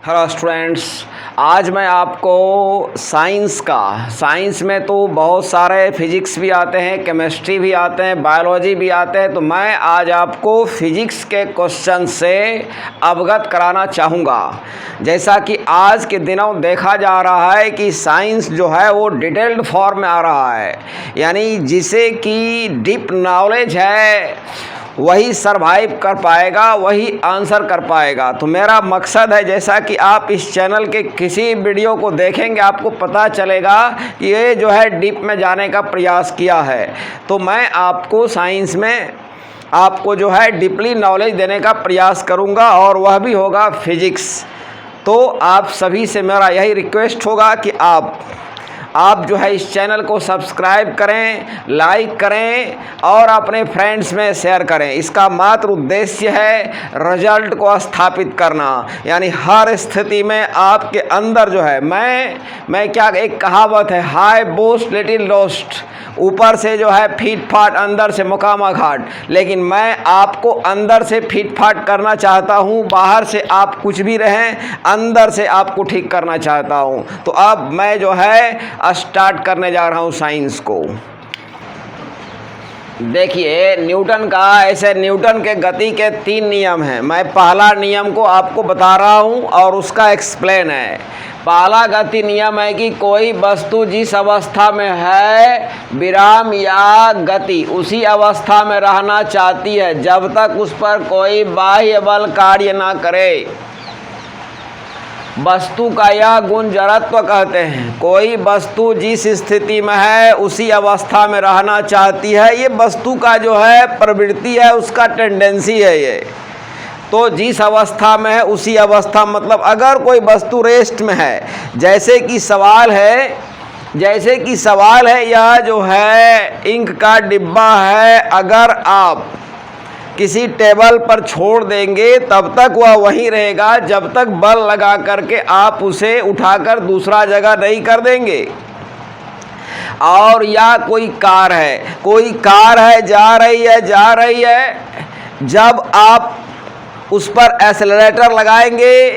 Hello students, आज मैं आपको साइंस में तो बहुत सारे फिजिक्स भी आते हैं, केमिस्ट्री भी आते हैं, बायोलॉजी भी आते हैं। तो मैं आज आपको फिजिक्स के क्वेश्चन से अवगत कराना चाहूँगा। जैसा कि आज के दिनों देखा जा रहा है कि साइंस जो है वो डिटेल्ड फॉर्म में आ रहा है, यानी जिसे कि डीप नॉलेज है वही सरवाइव कर पाएगा, वही आंसर कर पाएगा। तो मेरा मकसद है, जैसा कि आप इस चैनल के किसी वीडियो को देखेंगे आपको पता चलेगा कि ये जो है डीप में जाने का प्रयास किया है। तो मैं आपको साइंस में आपको जो है डीपली नॉलेज देने का प्रयास करूँगा, और वह भी होगा फिजिक्स। तो आप सभी से मेरा यही रिक्वेस्ट होगा कि आप जो है इस चैनल को सब्सक्राइब करें, लाइक करें और अपने फ्रेंड्स में शेयर करें। इसका मात्र उद्देश्य है रिजल्ट को स्थापित करना, यानी हर स्थिति में आपके अंदर जो है मैं क्या, एक कहावत है, हाई बोस्ट लिटिल लोस्ट, ऊपर से जो है फीट फाट, अंदर से मुकामा घाट। लेकिन मैं आपको अंदर से फीट फाट करना चाहता हूँ, बाहर से आप कुछ भी रहें, अंदर से आपको ठीक करना चाहता हूँ। तो अब मैं जो है स्टार्ट करने जा रहा हूँ साइंस को। देखिए न्यूटन के गति के 3 नियम हैं। मैं पहला नियम को आपको बता रहा हूँ और उसका एक्सप्लेन है। पहला गति नियम है कि कोई वस्तु जिस अवस्था में है विराम या गति उसी अवस्था में रहना चाहती है जब तक उस पर कोई बाह्य बल कार्य ना करे। वस्तु का यह गुण जड़त्व कहते हैं। कोई वस्तु जिस स्थिति में है उसी अवस्था में रहना चाहती है, ये वस्तु का जो है प्रवृत्ति है, उसका टेंडेंसी है ये। तो जिस अवस्था में है उसी अवस्था, मतलब अगर कोई वस्तु रेस्ट में है, जैसे कि सवाल है यह जो है इंक का डिब्बा है, अगर आप किसी टेबल पर छोड़ देंगे तब तक वह वहीं रहेगा जब तक बल लगा करके आप उसे उठाकर दूसरा जगह नहीं कर देंगे। और या कोई कार है जा रही है, जब आप उस पर एक्सेलरेटर लगाएंगे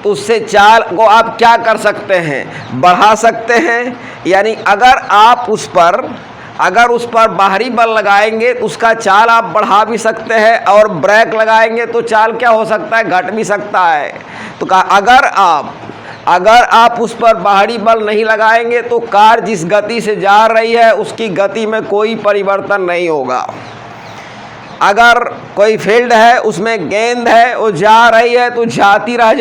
तो उससे चाल को आप क्या कर सकते हैं, बढ़ा सकते हैं। यानी अगर उस पर बाहरी बल लगाएंगे तो उसका चाल आप बढ़ा भी सकते हैं, और ब्रेक लगाएंगे तो चाल क्या हो सकता है, घट भी सकता है। तो अगर आप उस पर बाहरी बल नहीं लगाएंगे तो कार जिस गति से जा रही है उसकी गति में कोई परिवर्तन नहीं होगा। अगर कोई फील्ड है उसमें गेंद है, वो जा रही है तो जाती रह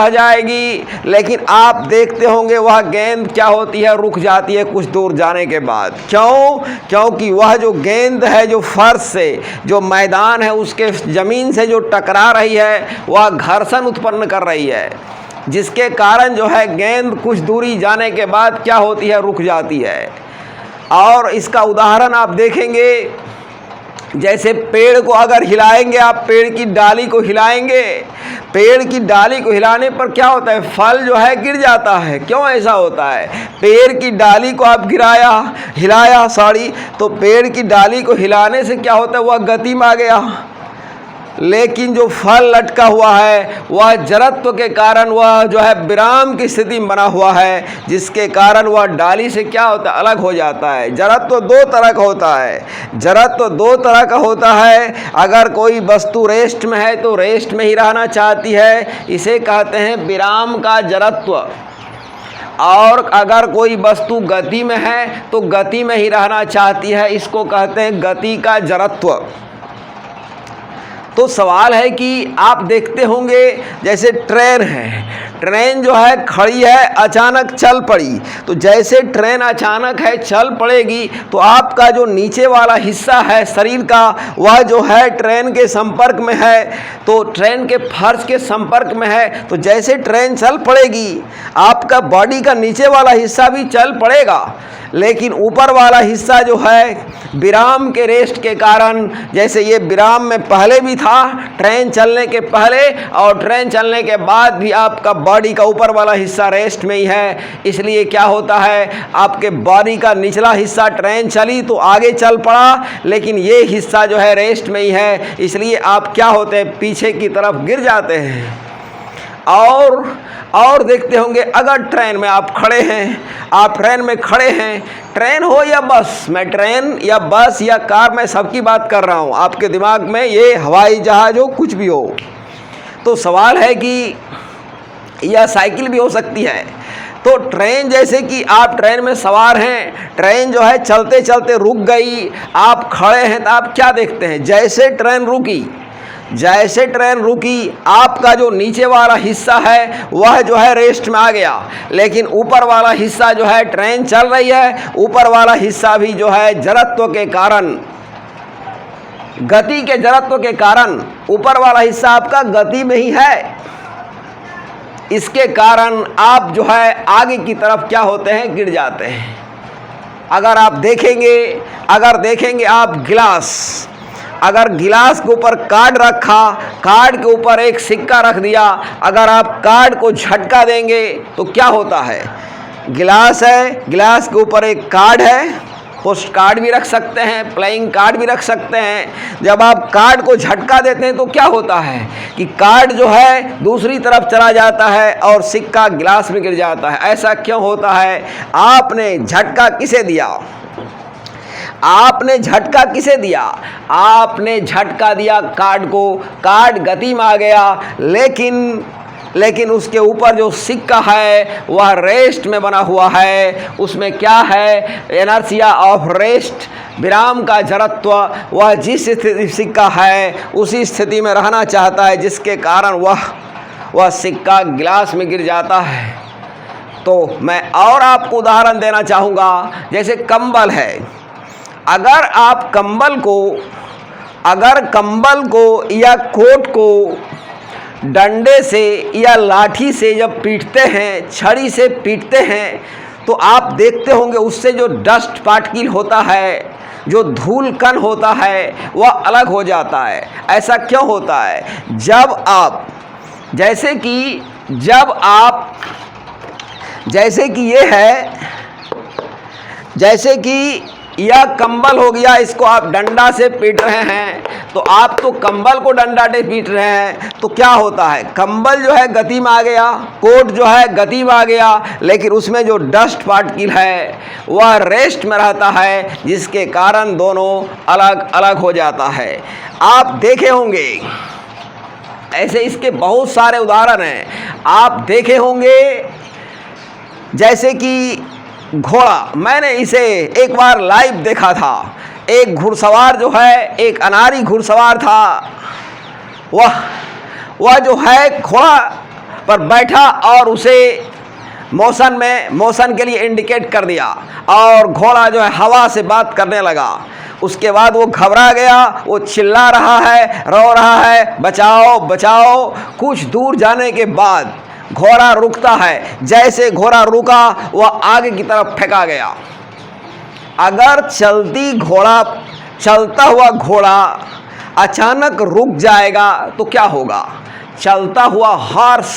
जाएगी, लेकिन आप देखते होंगे वह गेंद क्या होती है, रुक जाती है कुछ दूर जाने के बाद। क्योंकि वह जो गेंद है, जो फर्श से, जो मैदान है, उसके ज़मीन से जो टकरा रही है वह घर्षण उत्पन्न कर रही है, जिसके कारण जो है गेंद कुछ दूरी जाने के बाद क्या होती है, रुक जाती है। और इसका उदाहरण आप देखेंगे, जैसे पेड़ को अगर हिलाएंगे आप, पेड़ की डाली को हिलाने पर क्या होता है, फल जो है गिर जाता है। क्यों ऐसा होता है, पेड़ की डाली को आप हिलाया तो पेड़ की डाली को हिलाने से क्या होता है, वह गति में आ गया। लेकिन जो फल लटका हुआ है वह जड़त्व के कारण वह जो है विराम की स्थिति में बना हुआ है, जिसके कारण वह डाली से क्या होता है, अलग हो जाता है। जड़त्व दो तरह का होता है। अगर कोई वस्तु रेस्ट में है तो रेस्ट में ही रहना चाहती है, इसे कहते हैं विराम का जड़त्व। और अगर कोई वस्तु गति में है तो गति में ही रहना चाहती है, इसको कहते हैं गति का जड़त्व। तो सवाल है कि आप देखते होंगे, जैसे ट्रेन जो है खड़ी है, अचानक चल पड़ी। तो जैसे ट्रेन अचानक है चल पड़ेगी तो आपका जो नीचे वाला हिस्सा है शरीर का, वह जो है ट्रेन के संपर्क में है, तो ट्रेन के फर्श के संपर्क में है। तो जैसे ट्रेन चल पड़ेगी आपका बॉडी का नीचे वाला हिस्सा भी चल पड़ेगा, लेकिन ऊपर वाला हिस्सा जो है विराम के रेस्ट के कारण, जैसे ये विराम में पहले भी था, ट्रेन चलने के पहले और ट्रेन चलने के बाद भी आपका बॉडी का ऊपर वाला हिस्सा रेस्ट में ही है। इसलिए क्या होता है, आपके बॉडी का निचला हिस्सा ट्रेन चली तो आगे चल पड़ा, लेकिन ये हिस्सा जो है रेस्ट में ही है, इसलिए आप क्या होते हैं, पीछे की तरफ गिर जाते हैं। और देखते होंगे अगर ट्रेन में आप खड़े हैं, आप ट्रेन में खड़े हैं, ट्रेन हो या बस, मैं ट्रेन या बस या कार में सबकी बात कर रहा हूँ, आपके दिमाग में ये हवाई जहाज हो कुछ भी हो, तो सवाल है कि या साइकिल भी हो सकती है। तो ट्रेन, जैसे कि आप ट्रेन में सवार हैं, ट्रेन जो है चलते चलते रुक गई, आप खड़े हैं, तो आप क्या देखते हैं, जैसे ट्रेन रुकी आपका जो नीचे वाला हिस्सा है वह जो है रेस्ट में आ गया, लेकिन ऊपर वाला हिस्सा जो है, ट्रेन चल रही है, ऊपर वाला हिस्सा भी जो है जड़त्व के कारण, गति के जड़त्व के कारण ऊपर वाला हिस्सा आपका गति में ही है। इसके कारण आप जो है आगे की तरफ क्या होते हैं, गिर जाते हैं। अगर देखेंगे आप गिलास, अगर गिलास के ऊपर कार्ड रखा, कार्ड के ऊपर एक सिक्का रख दिया, अगर आप कार्ड को झटका देंगे तो क्या होता है, गिलास है, गिलास के ऊपर एक कार्ड है, पोस्ट कार्ड भी रख सकते हैं, प्लेइंग कार्ड भी रख सकते हैं। जब आप कार्ड को झटका देते हैं तो क्या होता है कि कार्ड जो है दूसरी तरफ चला जाता है और सिक्का गिलास में गिर जाता है। ऐसा क्यों होता है? आपने झटका किसे दिया? आपने झटका दिया कार्ड को, कार्ड गति में आ गया, लेकिन उसके ऊपर जो सिक्का है वह रेस्ट में बना हुआ है। उसमें क्या है? इनर्शिया ऑफ रेस्ट, विराम का जड़त्व। वह जिस स्थिति सिक्का है उसी स्थिति में रहना चाहता है, जिसके कारण वह सिक्का गिलास में गिर जाता है। तो मैं और आपको उदाहरण देना चाहूँगा, जैसे कंबल है। अगर कंबल को या कोट को डंडे से या लाठी से जब पीटते हैं, छड़ी से पीटते हैं, तो आप देखते होंगे उससे जो डस्ट पार्टिकल होता है, जो धूल कण होता है, वह अलग हो जाता है। ऐसा क्यों होता है? जैसे कि यह कंबल हो गया, इसको आप डंडा से पीट रहे हैं, तो आप तो कंबल को डंडा से पीट रहे हैं, तो क्या होता है? कंबल जो है गति में आ गया, कोट जो है गति में आ गया, लेकिन उसमें जो डस्ट पार्टिकल है वह रेस्ट में रहता है, जिसके कारण दोनों अलग अलग हो जाता है। आप देखे होंगे ऐसे इसके बहुत सारे उदाहरण हैं। आप देखे होंगे जैसे कि घोड़ा, मैंने इसे एक बार लाइव देखा था। एक घुड़सवार जो है, एक अनारी घुड़सवार था, वह जो है घोड़ा पर बैठा और उसे मोशन के लिए इंडिकेट कर दिया, और घोड़ा जो है हवा से बात करने लगा। उसके बाद वो घबरा गया, वो चिल्ला रहा है, रो रहा है, बचाओ बचाओ। कुछ दूर जाने के बाद घोड़ा रुकता है। जैसे घोड़ा रुका, वह आगे की तरफ फेंका गया। अगर चलता हुआ घोड़ा अचानक रुक जाएगा तो क्या होगा? चलता हुआ हॉर्स,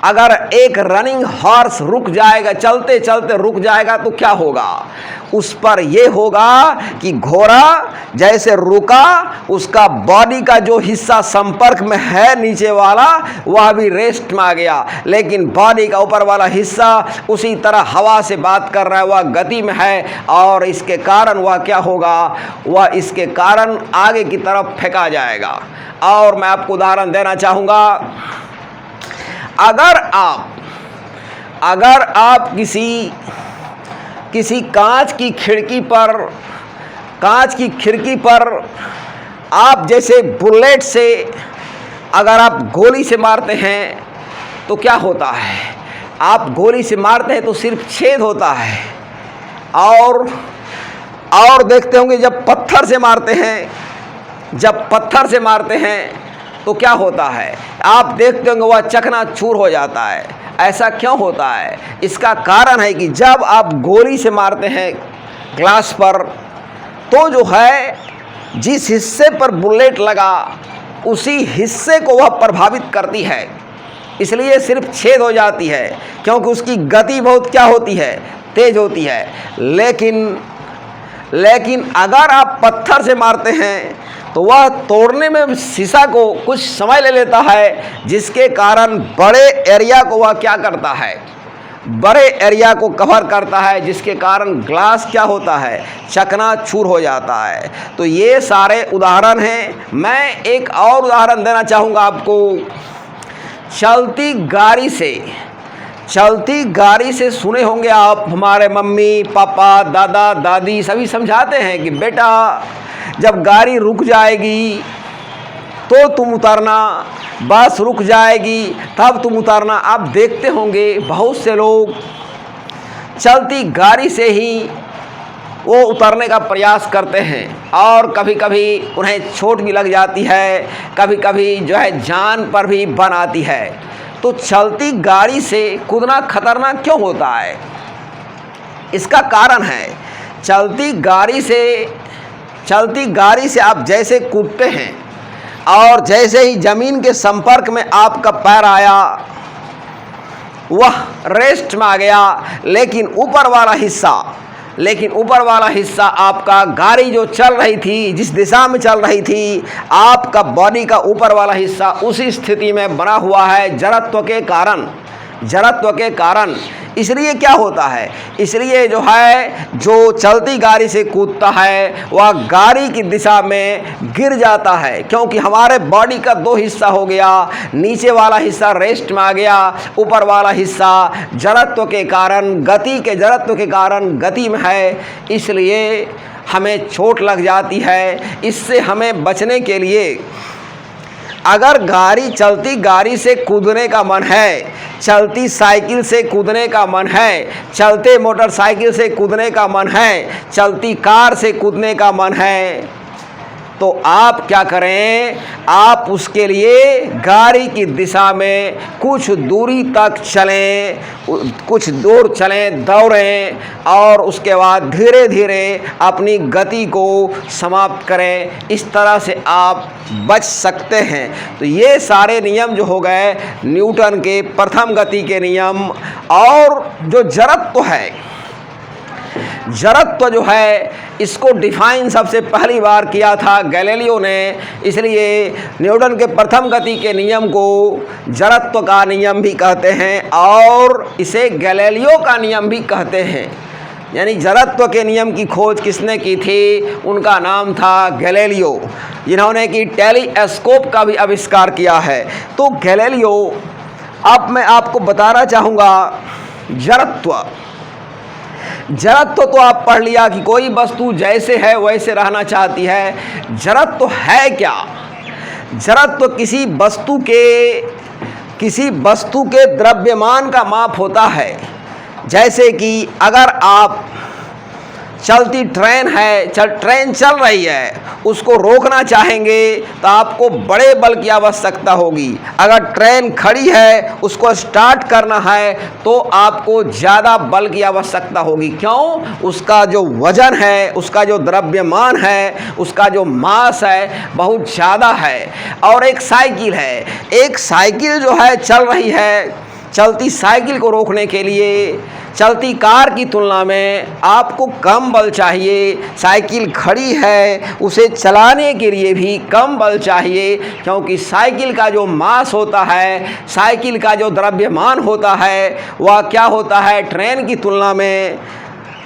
अगर एक रनिंग हॉर्स रुक जाएगा, चलते चलते रुक जाएगा, तो क्या होगा? उस पर यह होगा कि घोड़ा जैसे रुका, उसका बॉडी का जो हिस्सा संपर्क में है नीचे वाला, वह भी रेस्ट में आ गया, लेकिन बॉडी का ऊपर वाला हिस्सा उसी तरह हवा से बात कर रहा है, वह गति में है, और इसके कारण वह क्या होगा? वह इसके कारण आगे की तरफ फेंका जाएगा। और मैं आपको उदाहरण देना चाहूँगा, अगर आप किसी कांच की खिड़की पर आप जैसे बुलेट से अगर आप गोली से मारते हैं तो क्या होता है? आप गोली से मारते हैं तो सिर्फ छेद होता है। और देखते होंगे जब पत्थर से मारते हैं तो क्या होता है? आप देखते होंगे वह चकनाचूर हो जाता है। ऐसा क्यों होता है? इसका कारण है कि जब आप गोली से मारते हैं ग्लास पर, तो जो है जिस हिस्से पर बुलेट लगा उसी हिस्से को वह प्रभावित करती है, इसलिए सिर्फ छेद हो जाती है, क्योंकि उसकी गति बहुत क्या होती है? तेज होती है। लेकिन अगर आप पत्थर से मारते हैं तो वह तोड़ने में शीशा को कुछ समय ले लेता है, जिसके कारण बड़े एरिया को वह क्या करता है, बड़े एरिया को कवर करता है, जिसके कारण ग्लास क्या होता है, चकनाचूर हो जाता है। तो ये सारे उदाहरण हैं। मैं एक और उदाहरण देना चाहूँगा आपको। चलती गाड़ी से सुने होंगे आप, हमारे मम्मी पापा दादा दादी सभी समझाते हैं कि बेटा जब गाड़ी रुक जाएगी तो तुम उतरना, बस रुक जाएगी तब तुम उतरना। आप देखते होंगे बहुत से लोग चलती गाड़ी से ही वो उतरने का प्रयास करते हैं और कभी कभी उन्हें चोट भी लग जाती है, कभी कभी जो है जान पर भी बन आती है। तो चलती गाड़ी से कूदना खतरनाक क्यों होता है? इसका कारण है, चलती गाड़ी से आप जैसे कूदते हैं और जैसे ही ज़मीन के संपर्क में आपका पैर आया वह रेस्ट में आ गया, लेकिन ऊपर वाला हिस्सा आपका, गाड़ी जो चल रही थी, जिस दिशा में चल रही थी, आपका बॉडी का ऊपर वाला हिस्सा उसी स्थिति में बना हुआ है जड़त्व के कारण। इसलिए क्या होता है, इसलिए जो है जो चलती गाड़ी से कूदता है वह गाड़ी की दिशा में गिर जाता है, क्योंकि हमारे बॉडी का दो हिस्सा हो गया, नीचे वाला हिस्सा रेस्ट में आ गया, ऊपर वाला हिस्सा जड़त्व के कारण गति में है, इसलिए हमें चोट लग जाती है। इससे हमें बचने के लिए अगर चलती गाड़ी से कूदने का मन है, चलती साइकिल से कूदने का मन है, चलते मोटरसाइकिल से कूदने का मन है, चलती कार से कूदने का मन है, तो आप क्या करें, आप उसके लिए गाड़ी की दिशा में कुछ दूरी तक चलें, कुछ दूर चलें, दौड़ें और उसके बाद धीरे धीरे अपनी गति को समाप्त करें। इस तरह से आप बच सकते हैं। तो ये सारे नियम जो हो गए न्यूटन के प्रथम गति के नियम। और जो जड़त्व जो है इसको डिफाइन सबसे पहली बार किया था गैलीलियो ने, इसलिए न्यूटन के प्रथम गति के नियम को जड़त्व का नियम भी कहते हैं और इसे गैलीलियो का नियम भी कहते हैं। यानी जड़त्व के नियम की खोज किसने की थी? उनका नाम था गैलीलियो, जिन्होंने कि टेलीस्कोप का भी आविष्कार किया है। तो गैलीलियो, अब मैं आपको बताना चाहूँगा जड़त्व तो आप पढ़ लिया कि कोई वस्तु जैसे है वैसे रहना चाहती है। जड़त्व है क्या? जड़त्व किसी वस्तु के द्रव्यमान का माप होता है। जैसे कि अगर आप चलती ट्रेन है, ट्रेन चल रही है, उसको रोकना चाहेंगे तो आपको बड़े बल की आवश्यकता होगी। अगर ट्रेन खड़ी है, उसको स्टार्ट करना है तो आपको ज़्यादा बल की आवश्यकता होगी। क्यों? उसका जो वजन है, उसका जो द्रव्यमान है, उसका जो मास है बहुत ज़्यादा है। और एक साइकिल जो है चल रही है, चलती साइकिल को रोकने के लिए चलती कार की तुलना में आपको कम बल चाहिए। साइकिल खड़ी है, उसे चलाने के लिए भी कम बल चाहिए, क्योंकि साइकिल का जो मास होता है, साइकिल का जो द्रव्यमान होता है, वह क्या होता है, ट्रेन की तुलना में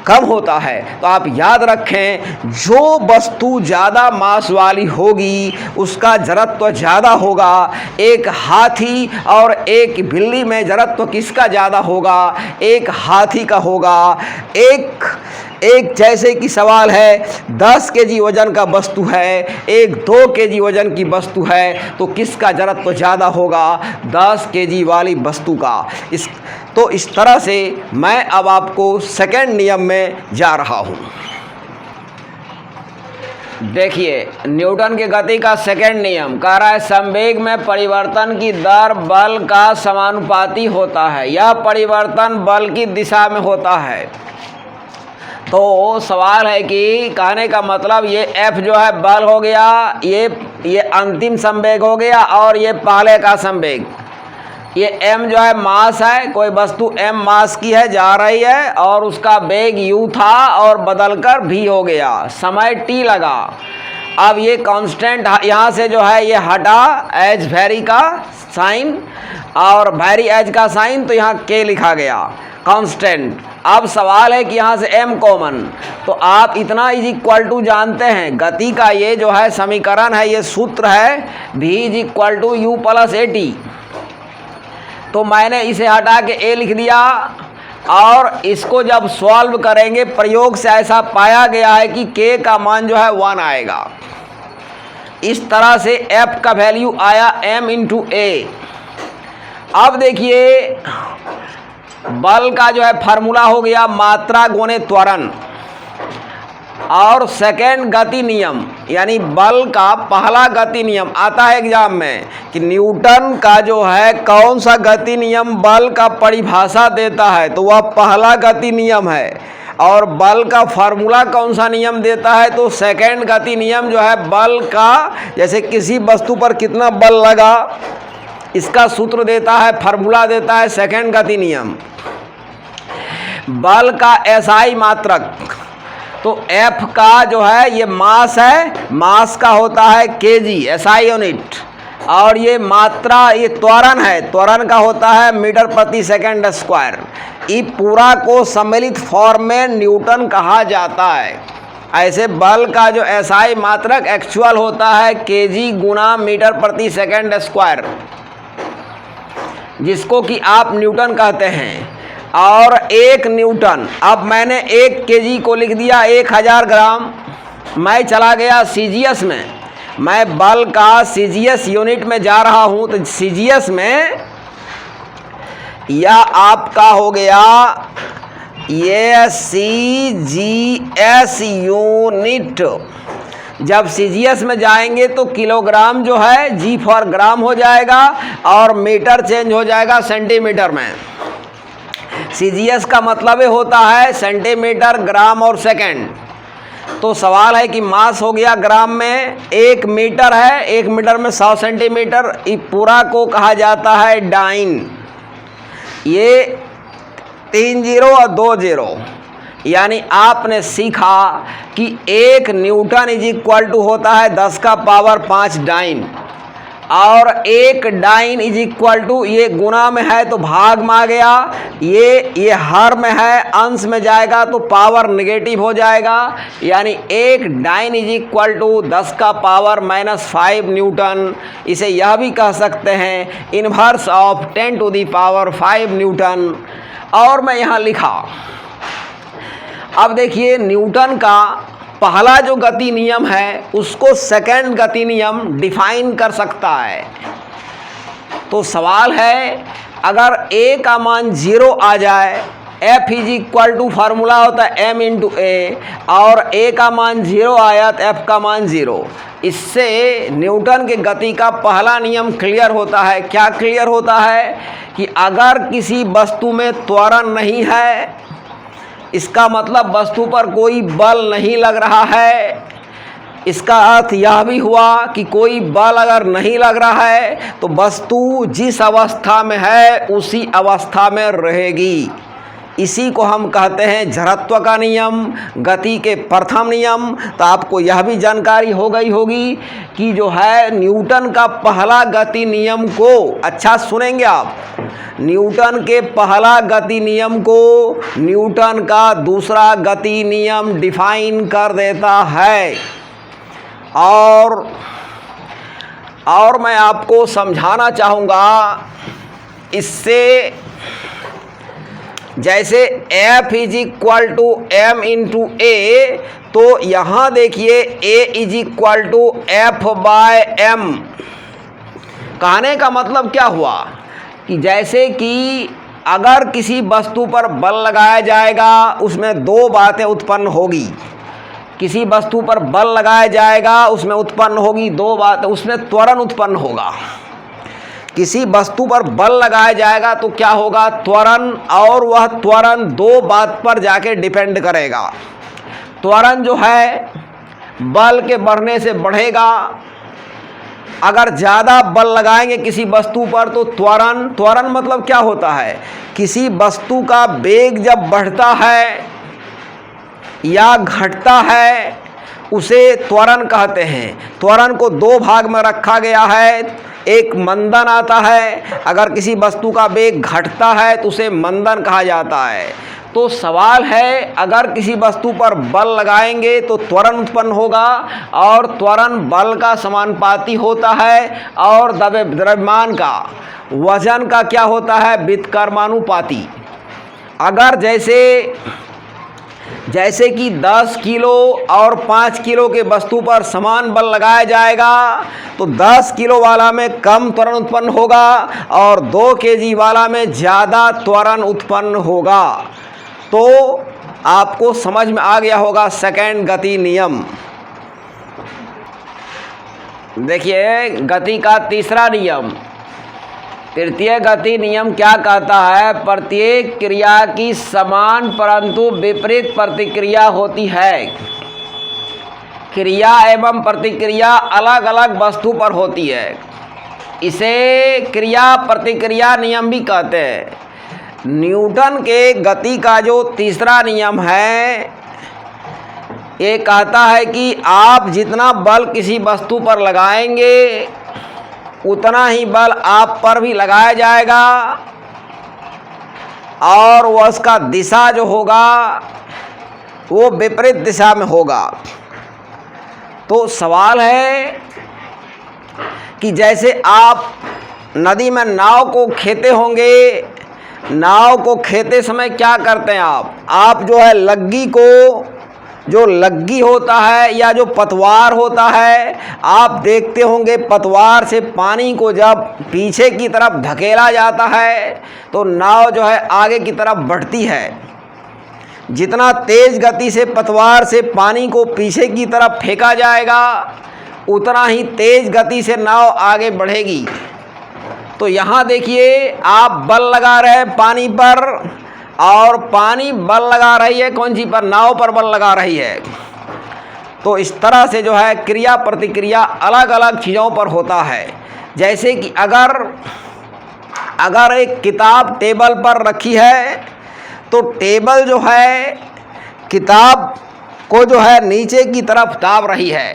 कम होता है। तो आप याद रखें, जो वस्तु ज़्यादा मास वाली होगी उसका जड़त्व ज़्यादा होगा। एक हाथी और एक बिल्ली में जड़त्व किसका ज़्यादा होगा? एक हाथी का होगा। एक जैसे कि सवाल है, 10 केजी वजन का वस्तु है, एक 2 केजी वजन की वस्तु है, तो किसका जड़त्व ज़्यादा होगा? 10 केजी वाली वस्तु का। तो इस तरह से मैं अब आपको सेकंड नियम में जा रहा हूँ। देखिए, न्यूटन के गति का सेकंड नियम कह रहा है संवेग में परिवर्तन की दर बल का समानुपाती होता है। यह परिवर्तन बल की दिशा में होता है। तो सवाल है कि कहने का मतलब ये F जो है बल हो गया, ये अंतिम संवेग हो गया, और ये पहले का संवेग, ये m जो है मास है, कोई वस्तु m मास की है, जा रही है, और उसका वेग u था और बदलकर v हो गया, समय t लगा। अब ये कांस्टेंट यहाँ से जो है ये हटा, एज वेरी का साइन और वेरी एज का साइन, तो यहाँ के लिखा गया कांस्टेंट। अब सवाल है कि यहाँ से m कॉमन, तो आप इतना इज इक्वल टू जानते हैं गति का ये जो है समीकरण है, ये सूत्र है v is equal to u plus a t. तो मैंने इसे हटा के a लिख दिया और इसको जब सॉल्व करेंगे प्रयोग से ऐसा पाया गया है कि k का मान जो है 1 आएगा। इस तरह से f का वैल्यू आया m इंटू ए। अब देखिए बल का जो है फार्मूला हो गया मात्रा गुणे त्वरण, और सेकेंड गति नियम यानी बल का पहला गति नियम आता है एग्जाम में कि न्यूटन का जो है कौन सा गति नियम बल का परिभाषा देता है, तो वह पहला गति नियम है। और बल का फार्मूला कौन सा नियम देता है, तो सेकेंड गति नियम जो है बल का, जैसे किसी वस्तु पर कितना बल लगा इसका सूत्र देता है, फार्मूला देता है सेकेंड गति नियम। बल का एसआई मात्रक, तो F का जो है ये मास है, मास का होता है kg एसआई यूनिट, और ये मात्रा ये त्वरण है, त्वरण का होता है मीटर प्रति सेकंड स्क्वायर। इस पूरा को सम्मिलित फॉर्म में न्यूटन कहा जाता है। ऐसे बल का जो एसआई मात्रक एक्चुअल होता है kg गुना मीटर प्रति सेकंड स्क्वायर, जिसको कि आप न्यूटन कहते हैं। और 1 न्यूटन, अब मैंने 1 केजी को लिख दिया 1000 ग्राम। मैं चला गया सीजीएस में, मैं बल का सीजीएस यूनिट में जा रहा हूं, तो सीजीएस में यह आपका हो गया ये सीजीएस यूनिट। जब सीजीएस में जाएंगे तो किलोग्राम जो है जी फॉर ग्राम हो जाएगा और मीटर चेंज हो जाएगा सेंटीमीटर में। सीजीएस का मतलब होता है सेंटीमीटर, ग्राम और सेकंड। तो सवाल है कि मास हो गया ग्राम में, 1 मीटर है, 1 मीटर में 100 सेंटीमीटर। इस पूरा को कहा जाता है डाइन। ये 3 0 और 2 0, यानी आपने सीखा कि 1 न्यूटन इज इक्वल टू होता है 10 का पावर 5 डाइन, और 1 डाइन इज इक्वल टू, ये गुना में है तो भाग में आ गया, ये हर में है अंश में जाएगा तो पावर नेगेटिव हो जाएगा, यानी 1 डाइन इज इक्वल टू 10 का पावर -5 न्यूटन। इसे यह भी कह सकते हैं inverse of 10 to the power 5 newton. और मैं यहाँ लिखा, अब देखिए न्यूटन का पहला जो गति नियम है उसको सेकंड गति नियम डिफाइन कर सकता है। तो सवाल है अगर a का मान 0 आ जाए, F is equal to formula होता है m इंटू ए, और a का मान 0 आया तो F का मान 0। इससे न्यूटन के गति का पहला नियम क्लियर होता है। क्या क्लियर होता है कि अगर किसी वस्तु में त्वरण नहीं है, इसका मतलब वस्तु पर कोई बल नहीं लग रहा है। इसका अर्थ यह भी हुआ कि कोई बल अगर नहीं लग रहा है तो वस्तु जिस अवस्था में है उसी अवस्था में रहेगी। इसी को हम कहते हैं जड़त्व का नियम, गति के प्रथम नियम। तो आपको यह भी जानकारी हो गई होगी कि जो है न्यूटन का पहला गति नियम को, अच्छा सुनेंगे आप, न्यूटन के पहला गति नियम को न्यूटन का दूसरा गति नियम डिफाइन कर देता है। और मैं आपको समझाना चाहूँगा इससे, जैसे F is equal to m into A, तो यहाँ देखिए A is equal to F by m। कहने का मतलब क्या हुआ कि जैसे कि अगर किसी वस्तु पर बल लगाया जाएगा उसमें 2 बातें उत्पन्न होगी। किसी वस्तु पर बल लगाया जाएगा उसमें उत्पन्न होगी 2 बातें, उसमें त्वरण उत्पन्न होगा। किसी वस्तु पर बल लगाया जाएगा तो क्या होगा, त्वरण, और वह त्वरण 2 बात पर जाके डिपेंड करेगा। त्वरण जो है बल के बढ़ने से बढ़ेगा। अगर ज़्यादा बल लगाएंगे किसी वस्तु पर तो त्वरण मतलब क्या होता है, किसी वस्तु का वेग जब बढ़ता है या घटता है उसे त्वरण कहते हैं। त्वरण को दो भाग में रखा गया है। एक मंदन आता है, अगर किसी वस्तु का वेग घटता है तो उसे मंदन कहा जाता है। तो सवाल है, अगर किसी वस्तु पर बल लगाएंगे तो त्वरण उत्पन्न होगा, और त्वरण बल का समानुपाती होता है, और द्रव्यमान का, वजन का क्या होता है, व्युत्क्रमानुपाती। अगर जैसे कि 10 किलो और 5 किलो के वस्तु पर समान बल लगाया जाएगा तो 10 किलो वाला में कम त्वरण उत्पन्न होगा और 2 केजी वाला में ज़्यादा त्वरण उत्पन्न होगा। तो आपको समझ में आ गया होगा सेकंड गति नियम। देखिए गति का तीसरा नियम, तृतीय गति नियम क्या कहता है, प्रत्येक क्रिया की समान परंतु विपरीत प्रतिक्रिया होती है। क्रिया एवं प्रतिक्रिया अलग अलग वस्तु पर होती है, इसे क्रिया प्रतिक्रिया नियम भी कहते हैं। न्यूटन के गति का जो तीसरा नियम है, ये कहता है कि आप जितना बल किसी वस्तु पर लगाएंगे उतना ही बल आप पर भी लगाया जाएगा, और वह उसका दिशा जो होगा वो विपरीत दिशा में होगा। तो सवाल है कि जैसे आप नदी में नाव को खेते होंगे, नाव को खेते समय क्या करते हैं आप जो है लग्गी को, जो लग्गी होता है या जो पतवार होता है, आप देखते होंगे पतवार से पानी को जब पीछे की तरफ धकेला जाता है तो नाव जो है आगे की तरफ बढ़ती है। जितना तेज गति से पतवार से पानी को पीछे की तरफ फेंका जाएगा उतना ही तेज गति से नाव आगे बढ़ेगी। तो यहाँ देखिए आप बल लगा रहे हैं पानी पर, और पानी बल लगा रही है कौन सी पर, नाव पर बल लगा रही है। तो इस तरह से जो है क्रिया प्रतिक्रिया अलग अलग चीज़ों पर होता है। जैसे कि अगर एक किताब टेबल पर रखी है तो टेबल जो है किताब को जो है नीचे की तरफ दाब रही है।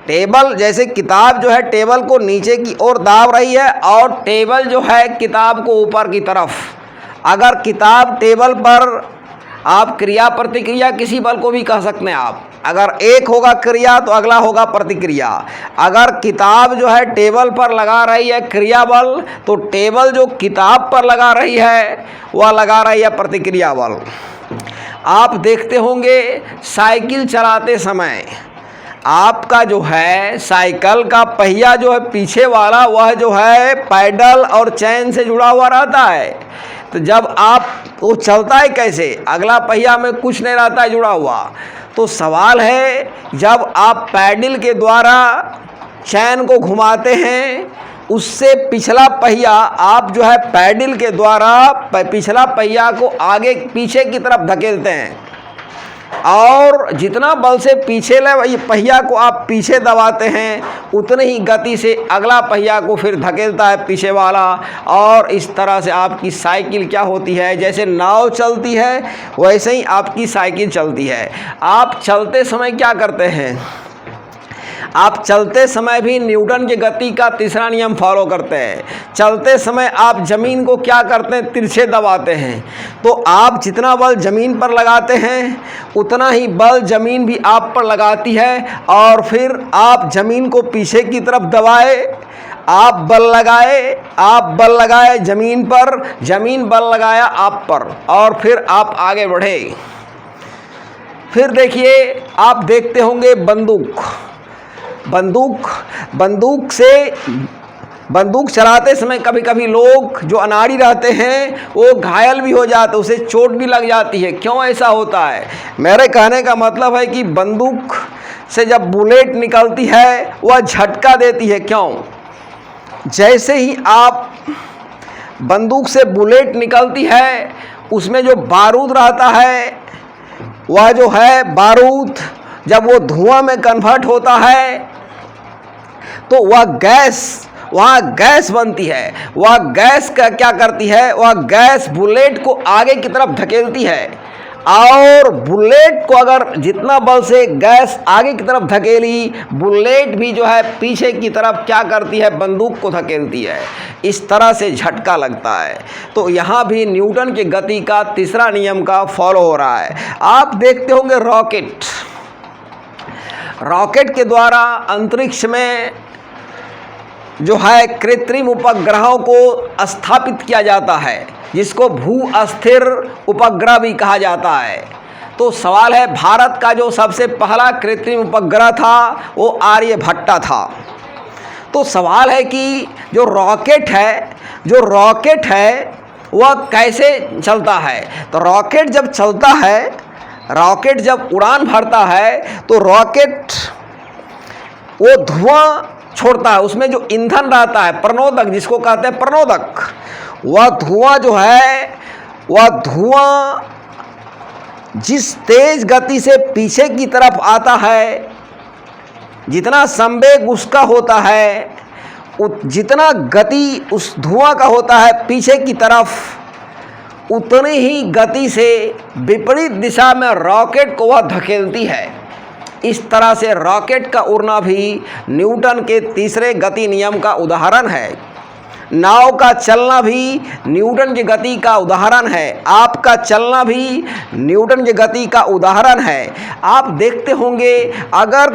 टेबल जैसे किताब जो है टेबल को नीचे की ओर दाब रही है, और टेबल जो है किताब को ऊपर की तरफ। अगर किताब टेबल पर, आप क्रिया प्रतिक्रिया किसी बल को भी कह सकते हैं आप। अगर एक होगा क्रिया तो अगला होगा प्रतिक्रिया। अगर किताब जो है टेबल पर लगा रही है क्रिया बल, तो टेबल जो किताब पर लगा रही है वह लगा रही है प्रतिक्रिया बल। आप देखते होंगे साइकिल चलाते समय आपका जो है साइकिल का पहिया जो है पीछे वाला, वह जो है पैडल और चैन से जुड़ा हुआ रहता है। तो जब आप वो चलता है कैसे, अगला पहिया में कुछ नहीं रहता है जुड़ा हुआ। तो सवाल है, जब आप पैडल के द्वारा चैन को घुमाते हैं उससे पिछला पहिया आप जो है पैडल के द्वारा पिछला पहिया को आगे पीछे की तरफ धकेलते हैं, और जितना बल से पीछे ले पहिया को आप पीछे दबाते हैं उतनी ही गति से अगला पहिया को फिर धकेलता है पीछे वाला। और इस तरह से आपकी साइकिल क्या होती है, जैसे नाव चलती है वैसे ही आपकी साइकिल चलती है। आप चलते समय क्या करते हैं, आप चलते समय भी न्यूटन की गति का तीसरा नियम फॉलो करते हैं। चलते समय आप ज़मीन को क्या करते हैं, तिरछे दबाते हैं। तो आप जितना बल ज़मीन पर लगाते हैं उतना ही बल ज़मीन भी आप पर लगाती है, और फिर आप ज़मीन को पीछे की तरफ दबाए, आप बल लगाए ज़मीन पर, ज़मीन बल लगाया आप पर, और फिर आप आगे बढ़े। फिर देखिए आप देखते होंगे बंदूक चलाते समय कभी कभी लोग जो अनाड़ी रहते हैं वो घायल भी हो जाते, उसे चोट भी लग जाती है। क्यों ऐसा होता है, मेरे कहने का मतलब है कि बंदूक से जब बुलेट निकलती है वह झटका देती है। क्यों, जैसे ही आप बंदूक से बुलेट निकलती है उसमें जो बारूद रहता है, वह जो है बारूद जब वो धुआं में कन्वर्ट होता है तो वह वहाँ गैस बनती है। वह गैस का क्या करती है, वह गैस बुलेट को आगे की तरफ धकेलती है, और बुलेट को अगर जितना बल से गैस आगे की तरफ धकेली, बुलेट भी जो है पीछे की तरफ क्या करती है, बंदूक को धकेलती है। इस तरह से झटका लगता है। तो यहाँ भी न्यूटन की गति का तीसरा नियम का फॉलो हो रहा है। आप देखते होंगे रॉकेट के द्वारा अंतरिक्ष में जो है कृत्रिम उपग्रहों को स्थापित किया जाता है, जिसको भू अस्थिर उपग्रह भी कहा जाता है। तो सवाल है, भारत का जो सबसे पहला कृत्रिम उपग्रह था वो आर्यभट्ट था। तो सवाल है कि जो रॉकेट है वह कैसे चलता है। तो रॉकेट जब चलता है, रॉकेट जब उड़ान भरता है तो रॉकेट वो धुआं छोड़ता है। उसमें जो ईंधन रहता है, प्रणोदक जिसको कहते हैं प्रणोदक, वह धुआं जो है, वह धुआं जिस तेज गति से पीछे की तरफ आता है, जितना संवेग उसका होता है, जितना गति उस धुआं का होता है पीछे की तरफ, उतनी ही गति से विपरीत दिशा में रॉकेट को वह धकेलती है। इस तरह से रॉकेट का उड़ना भी न्यूटन के तीसरे गति नियम का उदाहरण है। नाव का चलना भी न्यूटन की गति का उदाहरण है। आपका चलना भी न्यूटन की गति का उदाहरण है। आप देखते होंगे अगर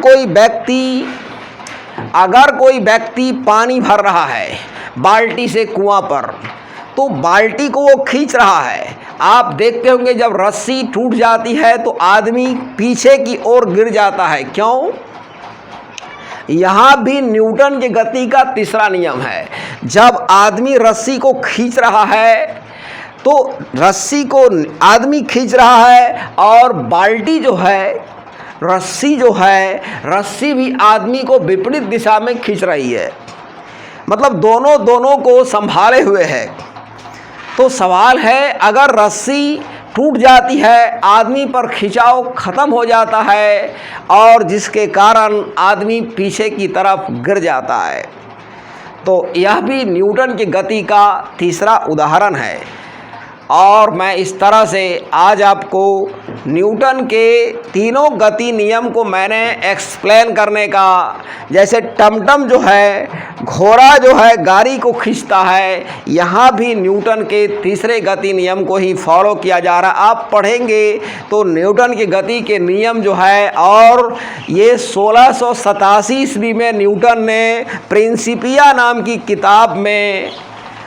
कोई व्यक्ति पानी भर रहा है बाल्टी से कुआं पर, तो बाल्टी को वो खींच रहा है। आप देखते होंगे जब रस्सी टूट जाती है तो आदमी पीछे की ओर गिर जाता है। क्यों? यहाँ भी न्यूटन की गति का तीसरा नियम है। जब आदमी रस्सी को खींच रहा है तो रस्सी को आदमी खींच रहा है और बाल्टी जो है, रस्सी भी आदमी को विपरीत दिशा में खींच रही है। मतलब दोनों को संभाले हुए है। तो सवाल है, अगर रस्सी टूट जाती है, आदमी पर खिंचाव खत्म हो जाता है और जिसके कारण आदमी पीछे की तरफ गिर जाता है। तो यह भी न्यूटन की गति का तीसरा उदाहरण है। और मैं इस तरह से आज आपको न्यूटन के तीनों गति नियम को मैंने एक्सप्लेन करने का, जैसे टमटम जो है, घोड़ा जो है गाड़ी को खींचता है, यहाँ भी न्यूटन के तीसरे गति नियम को ही फॉलो किया जा रहा है। आप पढ़ेंगे तो न्यूटन की गति के नियम जो है, और ये 1687 ईस्वी में न्यूटन ने प्रिंसिपिया नाम की किताब में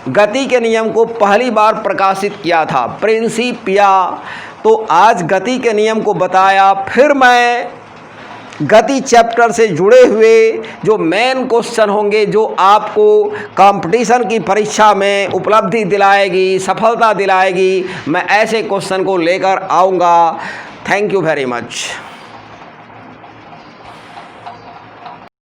गति के नियम को पहली बार प्रकाशित किया था, प्रिंसिपिया। तो आज गति के नियम को बताया। फिर मैं गति चैप्टर से जुड़े हुए जो मेन क्वेश्चन होंगे, जो आपको कंपटीशन की परीक्षा में उपलब्धि दिलाएगी, सफलता दिलाएगी, मैं ऐसे क्वेश्चन को लेकर आऊँगा। Thank you very much.